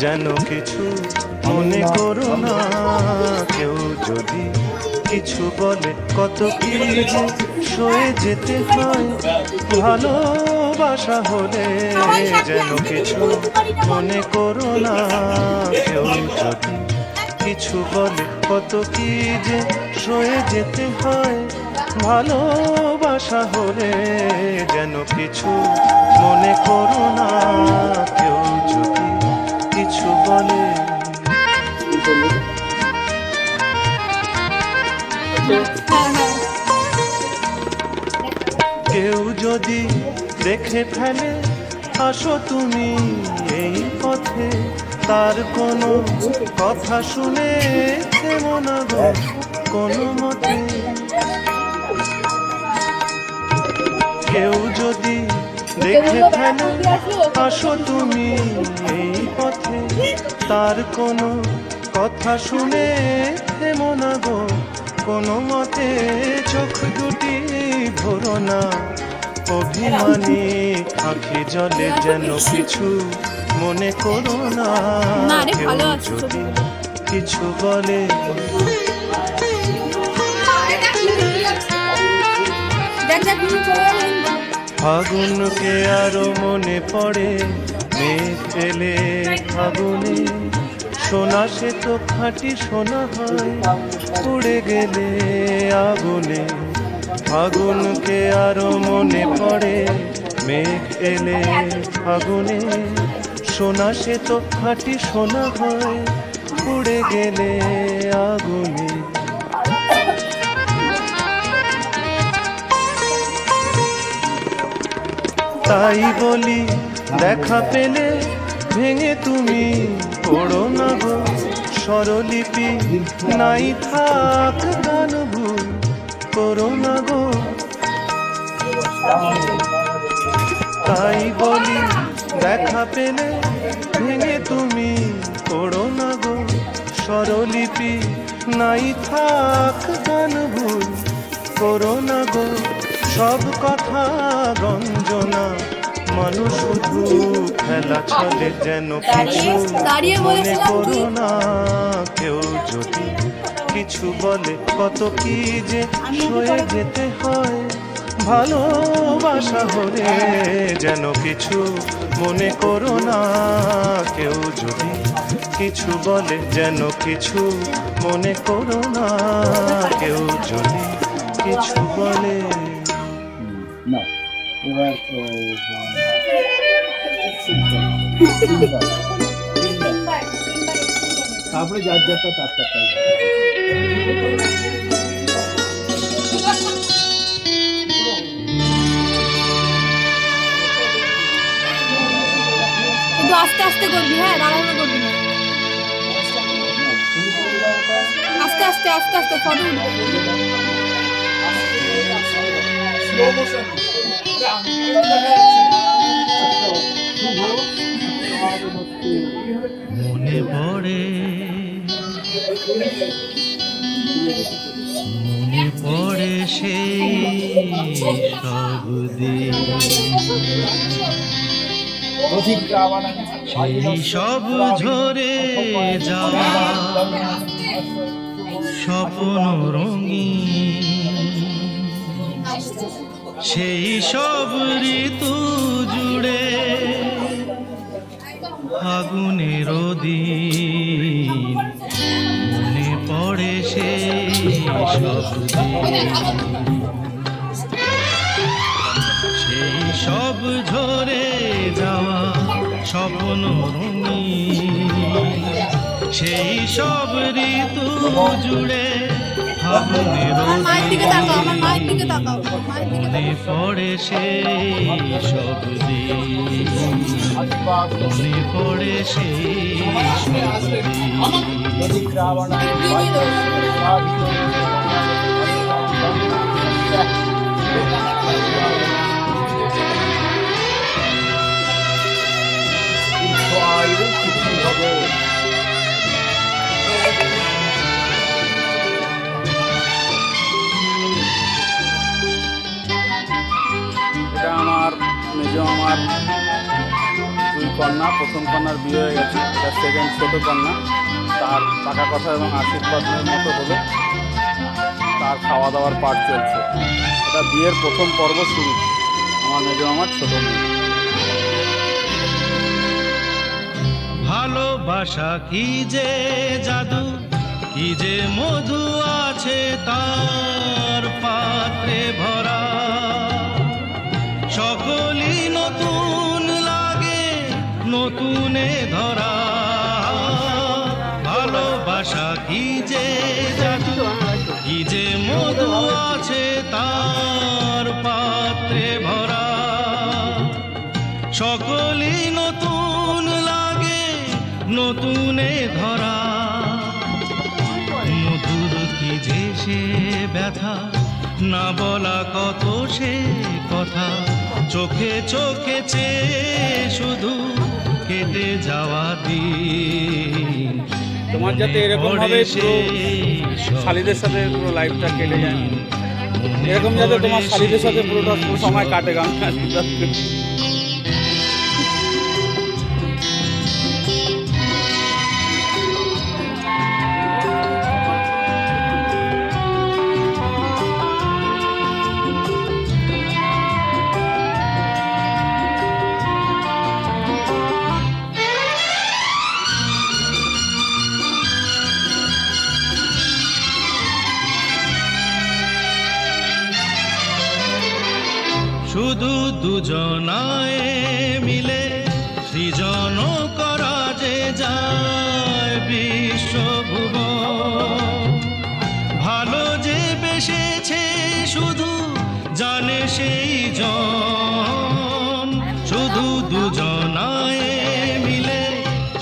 যেন কিছু মনে করো না। কেউ যদি কিছু বলে কত কি যে সয়ে যেতে হয়, ভালোবাসা হলে যেন কিছু মনে করো না। কেউ যদি কিছু বলে কত কি যে সয়ে যেতে হয়, ভালোবাসা হলে যেন কিছু মনে করো না। কেউ যদি কিছু বলে কেউ যদি দেখে ফেলে আসো তুমি এই পথে, তার কোনো কথা শুনে থেমো না গো কোনো মতে। কেউ যদি দেখে ফেলে আসো তুমি এই পথে, তার কোনো কথা শুনে থেমো না গো কোনো মতে। চোখ দুটি ভরো না অভিমানী আঁখি জলে, যেন কিছু মনে করো না। কেউ যদি কিছু বলে ফাগুনকে আরো মনে পড়ে, মেঘ এলে ফাগুনে, সোনা সে তো খাঁটি সোনা হয় উড়ে গেলে আগুনে। ফাগুনকে আরো মনে পড়ে, মেঘ এলে ফাগুনে, সোনা সে তো খাঁটি সোনা হয় উড়ে গেলে আগুনে। তাই বলি দেখা পেলে ভেঙে তুমি পড়ো না গো স্বরলিপি, নাই থাক গান ভুল করো না গো। তাই বলি দেখা পেলে ভেঙে তুমি পড়ো না গো স্বরলিপি, নাই থাক গান ভুল করো না গো। সব কথা গঞ্জনা মানুষ শুধু খেলা চলে, যেন কিছু মনে করো না। কেউ যদি কিছু বলে কত কি যে সয়ে যেতে হয়, ভালোবাসা হলে যেন কিছু মনে করো না। কেউ যদি কিছু বলে যেন কিছু মনে করো না। কেউ যদি কিছু বলে না এবার তারপরে যার যারটা তার তারটাই একটু আস্তে আস্তে করবি, হ্যাঁ তাড়াহুড়ো করবি না, আস্তে আস্তে আস্তে আস্তে ফটো মনে পড়ে মনে পড়ে সেই সব দিন, সেই সব ঝরে যাওয়া স্বপ্ন রঙিন, সেই সব ঋতু জুড়ে ফাগুনের দিন। মনে পড়ে সেই সব দিন, সেই সব ঝরে যাওয়া স্বপ্ন রঙিন, সেই সব ঋতু জুড়ে ফাগুনের দিন। মনে পড়ে সেই সব দিন, মনে পড়ে সেই সব দিন। এটা আমার মেজো আমার কন্যা, প্রথম কন্যার বিয়ে হয়ে গেছে, এটা সেকেন্ড ছোট কন্যা। তার পাকা কথা এবং আশীর্বাদের মতো হলো তার খাওয়া দাওয়ার পাঠ চলছে। এটা বিয়ের প্রথম পর্ব শুরু, আমার মেজো আমার ছোট মেয়ে। ভালোবাসা কি যে জাদু, কি যে মধু আছে তার পাত্রে ভরা। সকলই নতুন লাগে নতুনে ধরা। ভালোবাসা কি যে জাদু, কি যে মধু আছে তার পাত্রে ভরা। সকলই নতুন লাগে নতুনে ধরা। মধুর কি যে সে ব্যথা, না বলা কত সে কথা। চোখে চোখে চেয়ে শুধু কেটে যাওয়া দিন। তোমার যাতে এরকম ভাবে শালিদের সাথে পুরো লাইফটা কেটে যায়, এরকম যাতে তোমার শালিদের সাথে পুরোটা সময় কাটে গান। শুধু দুজনায় মিলে সৃজন করা যে যায় বিশ্বভুবন। ভালো যে বেসেছে শুধু জানে সেই জন। শুধু দুজনায় মিলে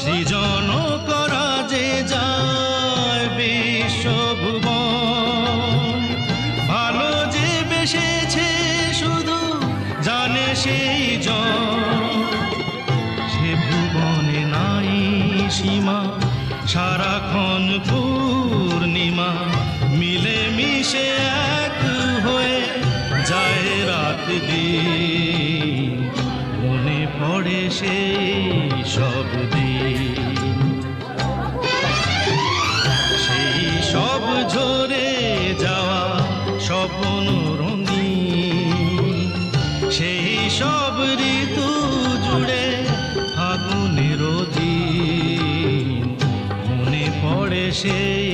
সৃজন করা যে যায় বিশ্বভুবন। ভালো যে বেসেছে শুধু জানে সেই জন। সে ভুবনে নাই সীমা, সারাক্ষণ পূর্ণিমা। মিলে মিশে এক হয়ে যায় রাত দিন। মনে পড়ে সেই সব দিন, সেই সব ঝরে যাওয়া স্বপ্ন রঙিন। সেই সব ঋতু জুড়ে আগুনের দিন। মনে পড়ে সেই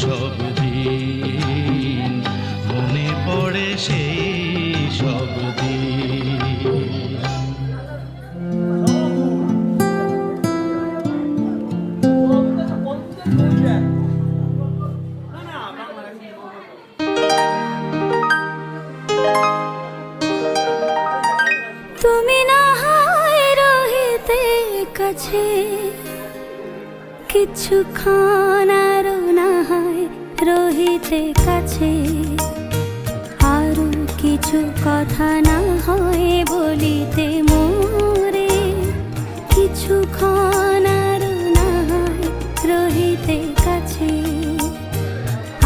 সব দিন, মনে পড়ে সেই সব দিন। তুমি না হয় রহিতে কাছে, কিছুক্ষণ আরো না হয় রহিতে কাছে। আরো কিছু কথা না হয় বলিতে মোরে, কিছুক্ষণ আরো না হয় রহিতে কাছে।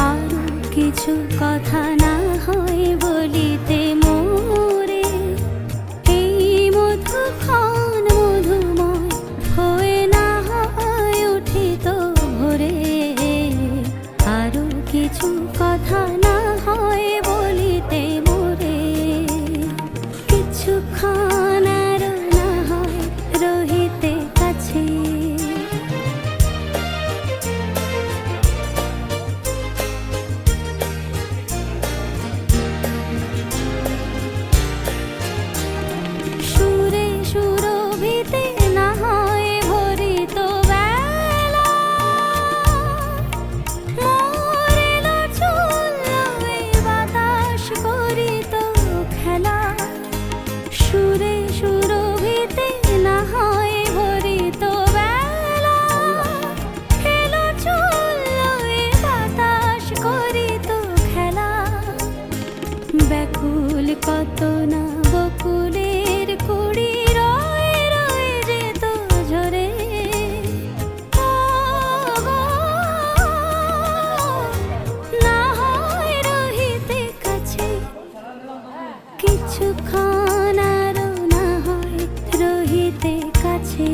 আরো কিছু কথা না হয় বলিতে মোরে। এই মধুক্ষণ মধুময় হয়ে না হয় উঠিত ভোরে। আরো কিছু কথা না হয় বলিতে মোরে, কিছুক্ষণ আরো না হয় রহিতে কাছে। সুরে সুরভিতে না হয় ভরিত বেলা। মোরেল চুলোয় বাতাস করিত খেলা। সুরে সুরভিতে না হয় ভরিত বেলা। এলো চুলোয় বাতাস করিত খেলা। ব্যাকুল কত না বকুলের কুড়ি রয়ে রয়ে যেত ঝরে। না হয় রহিতে কাছে, কিছুক্ষণ আরো না হয় রহিতে কাছে।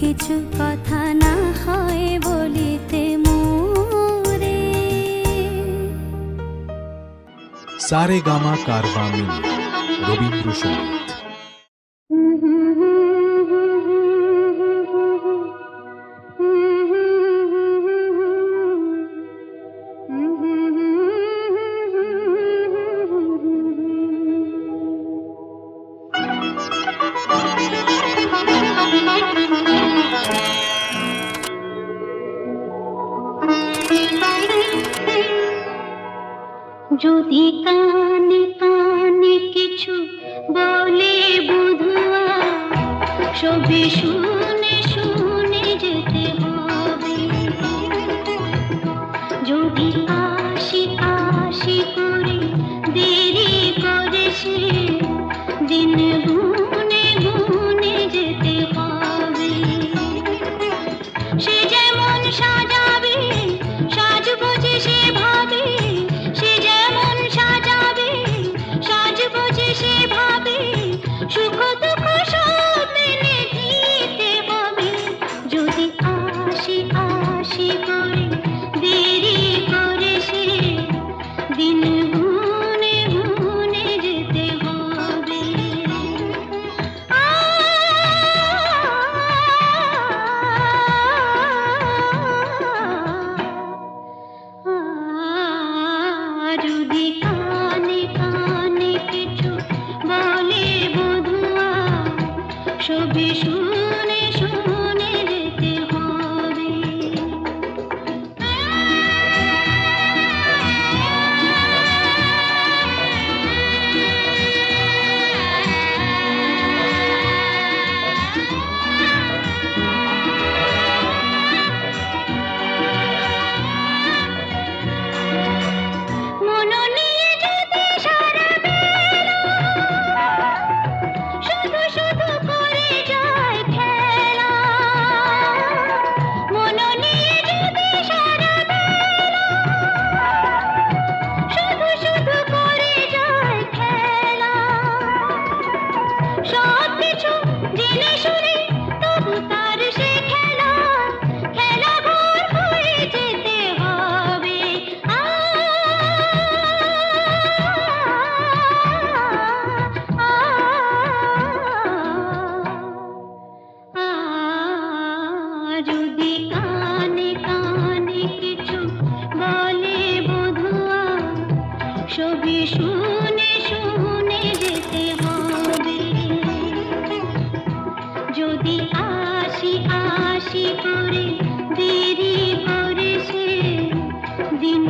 কিছু কথা না হয় বলিতে মোরে। সারে গামা কারবা মিলে রবীন্দ্রসঙ্গীত। যদি কানে কানে কিছু বলে বুধুয়া, সবে শুনে শুনে যেতে হবে। যদি আশি আশি করে দেরি করে সে দিন গুনে গুনে যেতে হবে। সে যেমন সাজাবে সাজবো যে সে ভাবে, সে যেমন সাজাবে সাজবো যে সে ভাবে, সুখ দুঃখ সব মেনে দিতে হবে। যদি আশি আশি করে দেরি করে সে দিন গুনে গুনে যেতে হবে। যদি কানে কানে কিছু বলে বধুয়া, সবে শুনে শুনে যেতে হবে। মন নিয়ে যদি সারা বেলা শুধু শুধু করে যায় খেলা, মন নিয়ে যদি সারা বেলা শুধু শুধু করে যায় খেলা, সব কিছু জেনে শুনে তবু তার সে খেলা, খেলা ঘর হয়ে যেতে হবে। যদি কানে কানে কিছু বলে বধুয়া, সবে শুনে শুনে যেতে হবে। যদি আশি আশি করে দেরি করে সে দিন